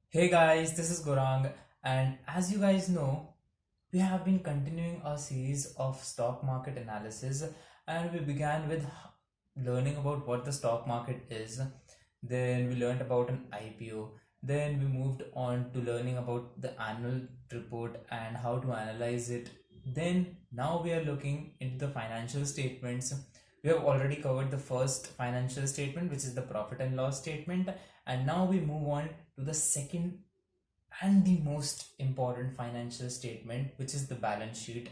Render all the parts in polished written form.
Hey guys, this is Gorang, and as you guys know, we have been continuing our series of stock market analysis, and we began with learning about what the stock market is. Then we learned about an IPO. Then we moved on to learning about the annual report and how to analyze it. Then now we are looking into the financial statements. We have already covered the first financial statement, which is the profit and loss statement, and now we move on to the second and the most important financial statement, which is the balance sheet.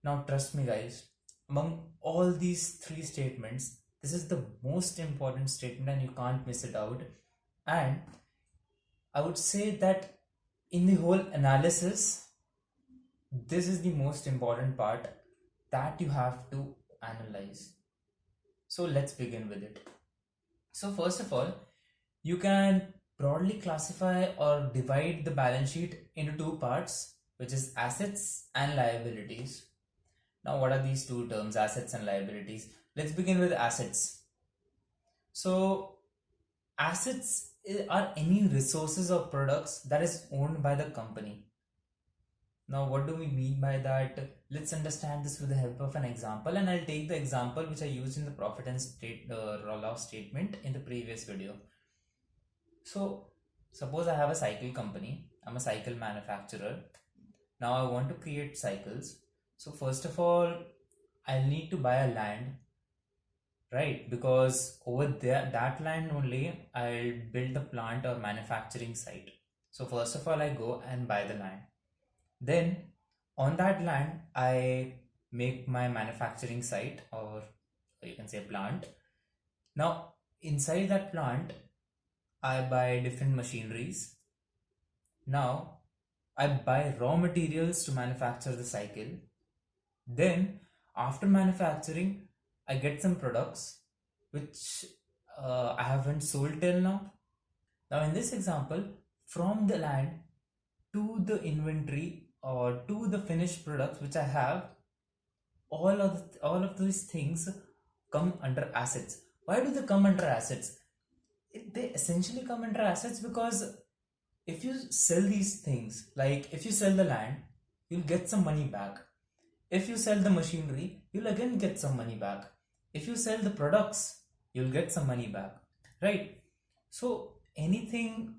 Now, trust me, guys, among all these three statements, this is the most important statement and you can't miss it out. And I would say that in the whole analysis, this is the most important part that you have to analyze. So, let's begin with it. So, first of all, you can broadly classify or divide the balance sheet into two parts, which is assets and liabilities. Now, what are these two terms, assets and liabilities? Let's begin with assets. So, assets are any resources or products that is owned by the company. Now, what do we mean by that? Let's understand this with the help of an example, and I'll take the example which I used in the profit and loss statement in the previous video. So, suppose I have a cycle company, I'm a cycle manufacturer. Now, I want to create cycles. So, first of all, I'll need to buy a land, right? Because over there, that land only, I'll build the plant or manufacturing site. So, first of all, I go and buy the land. Then, on that land, I make my manufacturing site, or you can say plant. Now, inside that plant, I buy different machineries. Now, I buy raw materials to manufacture the cycle. Then, after manufacturing, I get some products which I haven't sold till now. Now, in this example, from the land to the inventory or to the finished products which I have, all of these things come under assets. Why do they come under assets? They essentially come under assets because if you sell these things, like if you sell the land, you'll get some money back. If you sell the machinery, you'll again get some money back. If you sell the products, you'll get some money back, right? So anything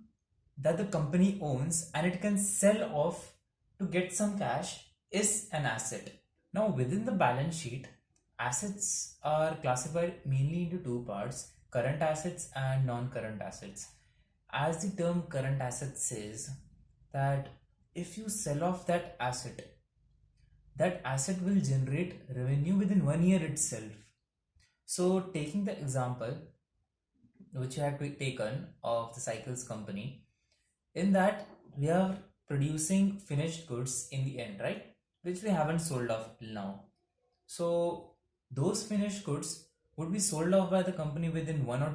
that the company owns and it can sell off to get some cash is an asset. Now, within the balance sheet, assets are classified mainly into two parts, current assets and non current assets. As the term current asset says, that if you sell off that asset will generate revenue within 1 year itself. So, taking the example which you have taken of the cycles company, in that we are producing finished goods in the end, right? Which we haven't sold off till now. So, those finished goods would be sold off by the company within 1 or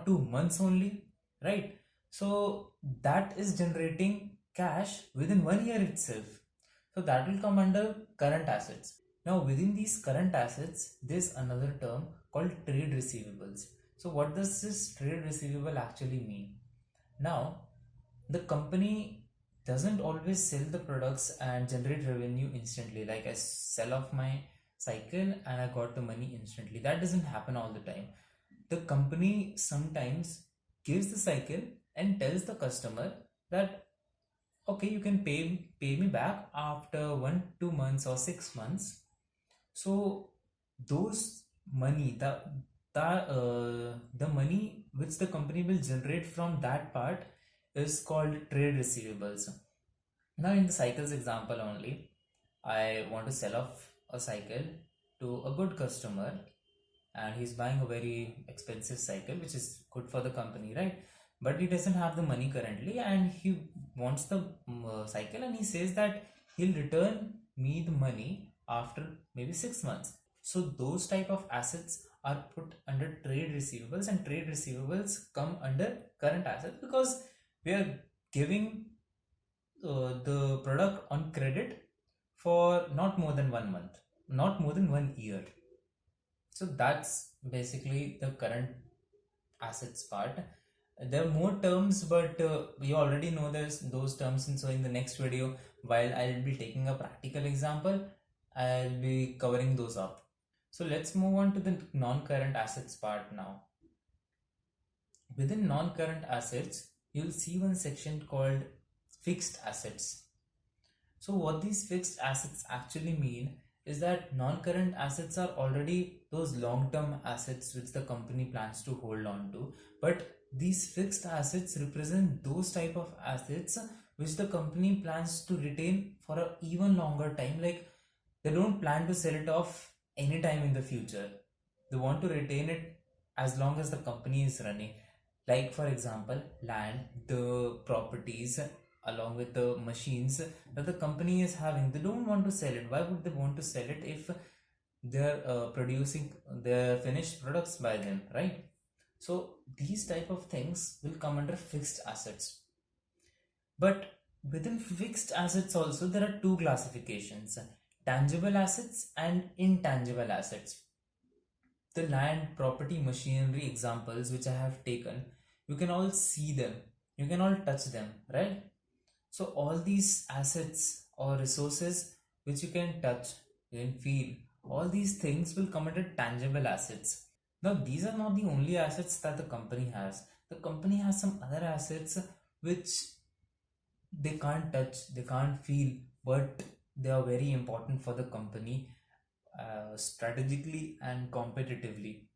2 months only, right? So, that is generating cash within 1 year itself. So that will come under current assets. Now within these current assets, there's another term called trade receivables. So what does this trade receivable actually mean? Now the company doesn't always sell the products and generate revenue instantly. Like I sell off my cycle and I got the money instantly. That doesn't happen all the time. The company sometimes gives the cycle and tells the customer that okay, you can pay me back after 1 2 months or 6 months. So those money the money which the company will generate from that part is called trade receivables. Now in the cycles example only, I want to sell off a cycle to a good customer and he's buying a very expensive cycle which is good for the company, right? But he doesn't have the money currently and he wants the cycle, and he says that he'll return me the money after maybe 6 months. So those type of assets are put under trade receivables, and trade receivables come under current assets because we are giving the product on credit for not more than 1 month, not more than 1 year. So that's basically the current assets part. There are more terms, but you already know those terms, and so in the next video, while I'll be taking a practical example, I'll be covering those up. So let's move on to the non-current assets part now. Within non-current assets, you'll see one section called fixed assets. So what these fixed assets actually mean is that non-current assets are already those long-term assets which the company plans to hold on to, but these fixed assets represent those type of assets which the company plans to retain for an even longer time. Like, they don't plan to sell it off anytime in the future. They want to retain it as long as the company is running. Like, for example, land, the properties, along with the machines that the company is having, they don't want to sell it. Why would they want to sell it if they're producing their finished products by them, right? So these type of things will come under fixed assets. But within fixed assets also, there are two classifications: tangible assets and intangible assets. The land, property, machinery examples which I have taken, you can all see them, you can all touch them, right? So all these assets or resources which you can touch, you can feel, all these things will come under tangible assets. Now these are not the only assets that the company has. The company has some other assets which they can't touch, they can't feel, but they are very important for the company strategically and competitively.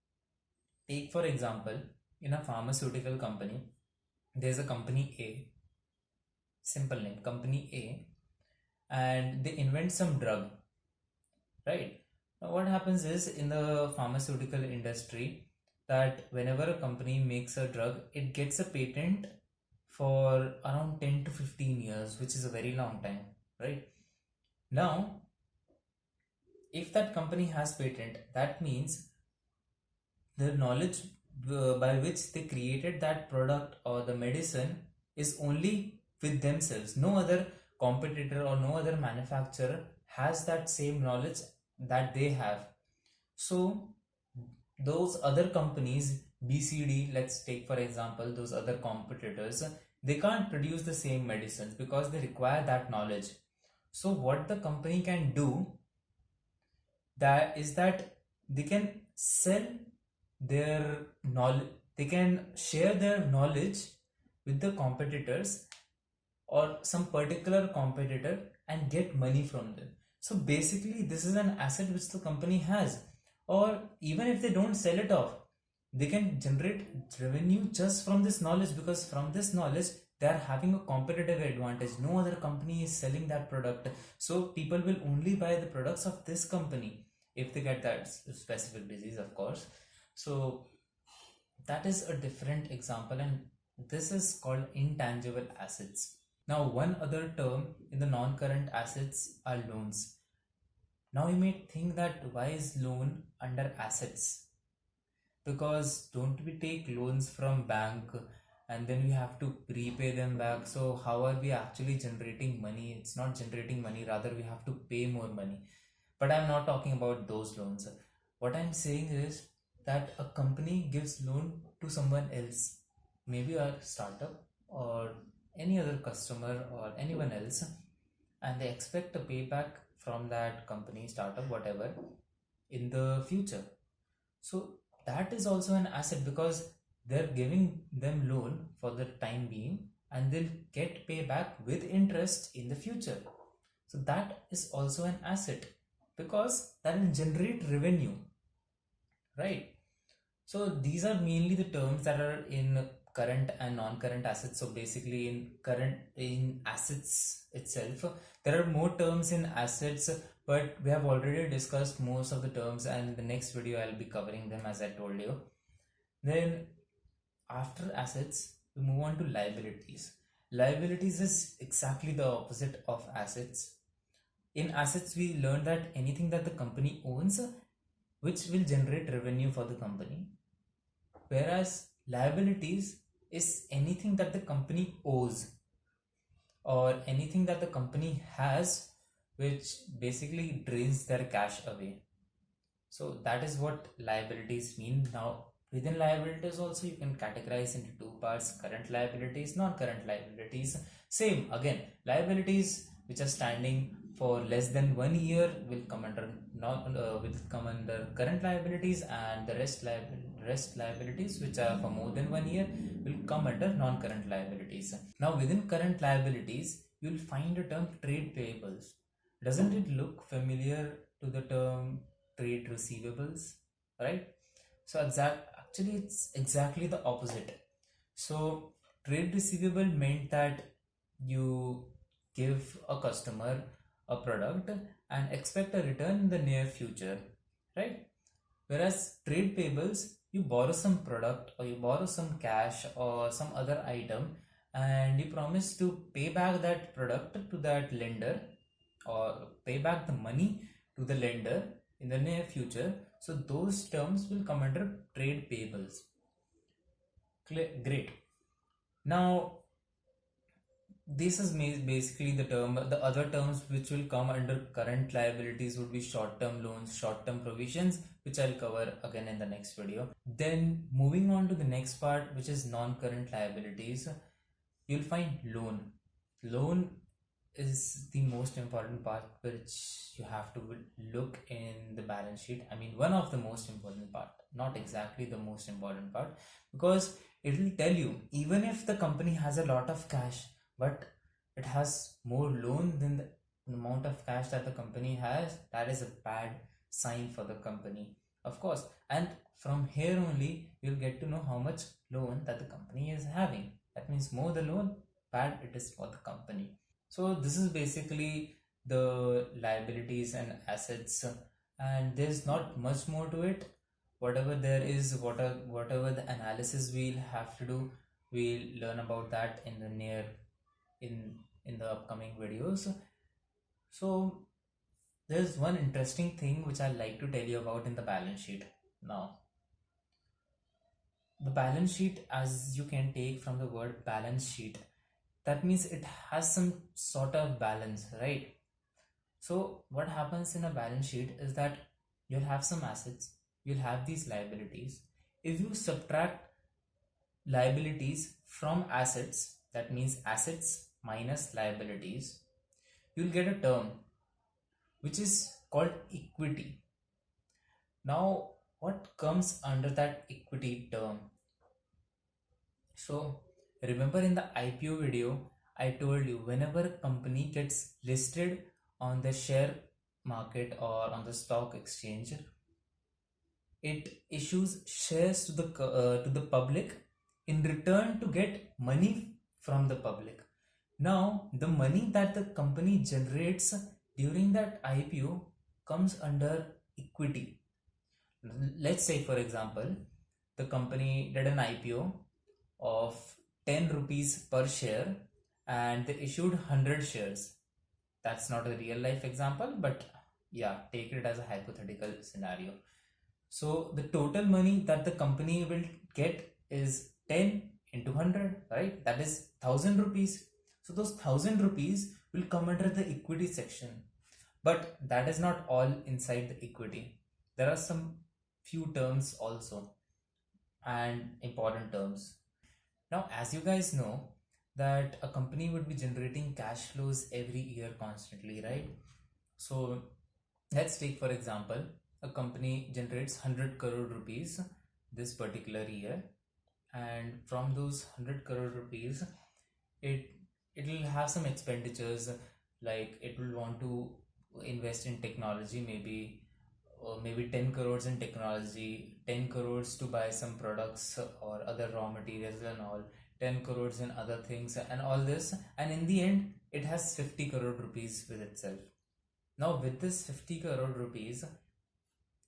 Take for example, in a pharmaceutical company, there's a company A, simple name, company A, and they invent some drug, right? Now what happens is, in the pharmaceutical industry, that whenever a company makes a drug, it gets a patent for around 10 to 15 years, which is a very long time, right? Now, if that company has patent, that means the knowledge by which they created that product or the medicine is only with themselves. No other competitor or no other manufacturer has that same knowledge that they have. So those other companies, BCD, let's take for example, those other competitors, they can't produce the same medicines because they require that knowledge. So what the company can do, that is that they can sell their knowledge, they can share their knowledge with the competitors or some particular competitor and get money from them. So basically this is an asset which the company has. Or even if they don't sell it off, they can generate revenue just from this knowledge, because from this knowledge they are having a competitive advantage. No other company is selling that product, so people will only buy the products of this company if they get that specific disease, of course. So that is a different example, and this is called intangible assets. Now, one other term in the non-current assets are loans. Now you may think that why is loan under assets? Because don't we take loans from bank and then we have to prepay them back? So how are we actually generating money? It's not generating money, rather we have to pay more money. But I'm not talking about those loans. What I'm saying is that a company gives loan to someone else, maybe a startup or any other customer or anyone else, and they expect a payback from that company, startup, whatever, in the future. So that is also an asset, because they're giving them loan for the time being and they'll get payback with interest in the future. So that is also an asset, because that will generate revenue, right? So these are mainly the terms that are in current and non-current assets. So basically in assets itself, there are more terms in assets, but we have already discussed most of the terms, and in the next video I'll be covering them, as I told you. Then after assets, we move on to liabilities. Liabilities is exactly the opposite of assets. In assets, we learned that anything that the company owns which will generate revenue for the company, whereas liabilities is anything that the company owes or anything that the company has which basically drains their cash away. So that is what liabilities mean. Now Within liabilities also you can categorize into two parts: current liabilities, non-current liabilities. Same again, liabilities which are standing for less than 1 year will come under current liabilities, and the rest liabilities which are for more than 1 year will come under non-current liabilities. Now within current liabilities you will find the term trade payables. Doesn't it look familiar to the term trade receivables, right? So actually it's exactly the opposite. So trade receivable meant that you give a customer a product and expect a return in the near future, right? Whereas trade payables, you borrow some product or you borrow some cash or some other item, and you promise to pay back that product to that lender, or pay back the money to the lender in the near future. So those terms will come under trade payables. Great. Now this is basically the term. The other terms which will come under current liabilities would be short-term loans, short-term provisions, which I'll cover again in the next video. Then moving on to the next part, which is non-current liabilities, you'll find loan is the most important part which you have to look in the balance sheet. I mean, one of the most important part, not exactly the most important part, because it will tell you, even if the company has a lot of cash but it has more loan than the amount of cash that the company has, that is a bad sign for the company, of course. And from here only you'll get to know how much loan that the company is having. That means more the loan, bad it is for the company. So this is basically the liabilities and assets, and there's not much more to it. Whatever there is, whatever the analysis we'll have to do, we'll learn about that in the in the upcoming videos. So there's one interesting thing which I'd like to tell you about in the balance sheet. Now, the balance sheet, as you can take from the word balance sheet, that means it has some sort of balance, right? So what happens in a balance sheet is that you'll have some assets, you'll have these liabilities. If you subtract liabilities from assets, that means assets minus liabilities, you'll get a term which is called equity. Now what comes under that equity term? So remember in the IPO video, I told you whenever a company gets listed on the share market or on the stock exchange, it issues shares to the public in return to get money from the public. Now the money that the company generates during that IPO comes under equity. Let's say for example, the company did an IPO of 10 rupees per share and they issued 100 shares. That's not a real life example, but yeah, take it as a hypothetical scenario. So the total money that the company will get is 10 into 100, right? That is 1000 rupees. So those 1000 rupees will come under the equity section. But that is not all inside the equity. There are some few terms also, and important terms. Now, as you guys know, that a company would be generating cash flows every year constantly, right? So let's take for example, a company generates 100 crore rupees this particular year, and from those 100 crore rupees, it will have some expenditures, like it will want to invest in technology, maybe 10 crores in technology, 10 crores to buy some products or other raw materials and all, 10 crores in other things and all this, and in the end it has 50 crore rupees with itself. Now with this 50 crore rupees,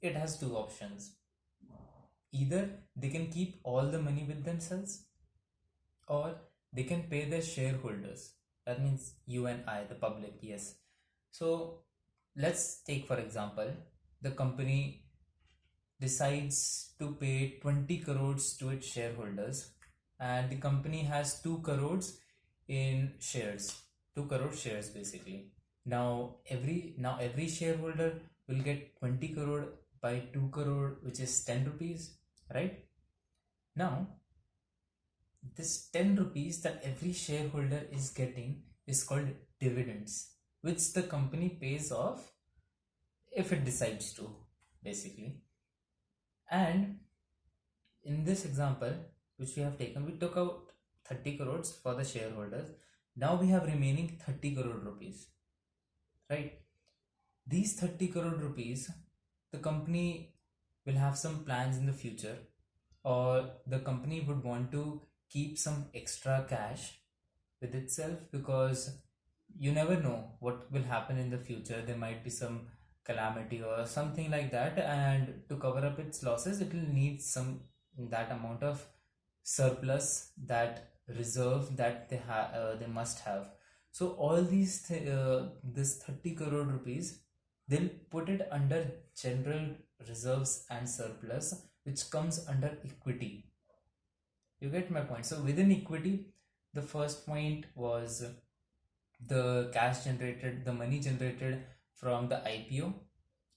it has two options. Either they can keep all the money with themselves, or they can pay their shareholders. That means you and I, the public, yes. So let's take for example, the company decides to pay 20 crores to its shareholders, and the company has 2 crores in shares, 2 crore shares basically. Now every shareholder will get 20 crore by 2 crore, which is 10 rupees, right? Now, this 10 rupees that every shareholder is getting is called dividends, which the company pays off if it decides to, basically. And in this example, which we have taken, we took out 30 crores for the shareholders. Now we have remaining 30 crore rupees, right? These 30 crore rupees, the company will have some plans in the future, or the company would want to keep some extra cash with itself, because you never know what will happen in the future. There might be some calamity or something like that, and to cover up its losses, it will need some that amount of surplus, that reserve that they must have. So all this 30 crore rupees, they'll put it under general reserves and surplus, which comes under equity. You get my point? So within equity, the first point was the cash generated, the money generated from the IPO,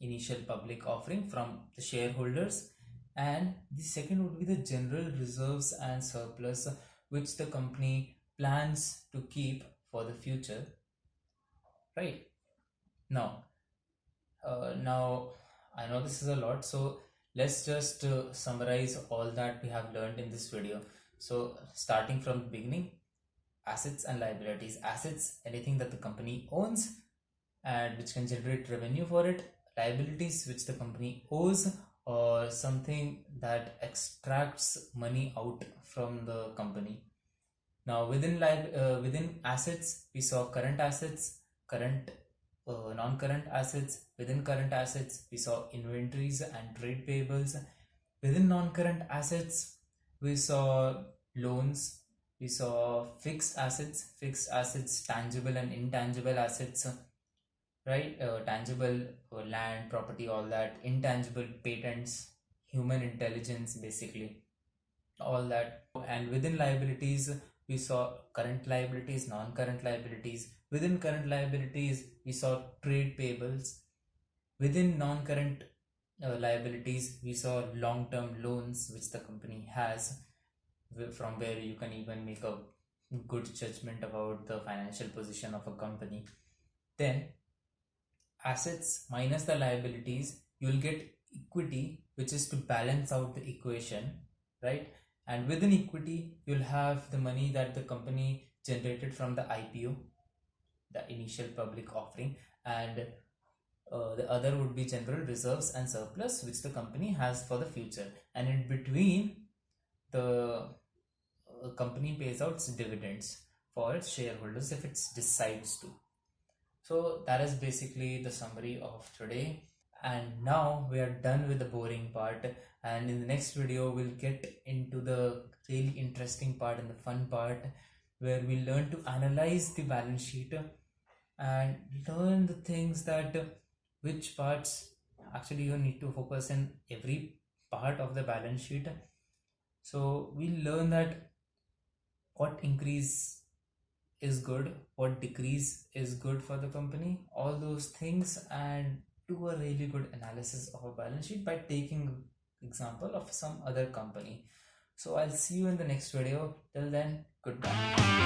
initial public offering, from the shareholders. And the second would be the general reserves and surplus, which the company plans to keep for the future, right? Now I know this is a lot, so let's just summarize all that we have learned in this video. So starting from the beginning, assets and liabilities. Assets, anything that the company owns and which can generate revenue for it. Liabilities, which the company owes, or something that extracts money out from the company. Now within assets, we saw current assets, current non-current assets. Within current assets, we saw inventories and trade payables. Within non-current assets, we saw loans, we saw fixed assets, tangible and intangible assets, right? Tangible, land, property, all that. Intangible, patents, human intelligence, basically, all that. And within liabilities, we saw current liabilities, non-current liabilities. Within current liabilities, we saw trade payables. Within non-current liabilities, we saw long-term loans which the company has, from where you can even make a good judgment about the financial position of a company. Then assets minus the liabilities, you'll get equity, which is to balance out the equation, right? And within equity, you'll have the money that the company generated from the IPO, the initial public offering, and the other would be general reserves and surplus, which the company has for the future. And in between, the company pays out dividends for its shareholders if it decides to. So that is basically the summary of today. And now we are done with the boring part, and in the next video we'll get into the really interesting part and the fun part, where we learn to analyze the balance sheet and learn the things that which parts actually you need to focus in every part of the balance sheet. So we learn that what increase is good, what decrease is good for the company, all those things, and do a really good analysis of a balance sheet by taking example of some other company. So I'll see you in the next video. Till then, goodbye.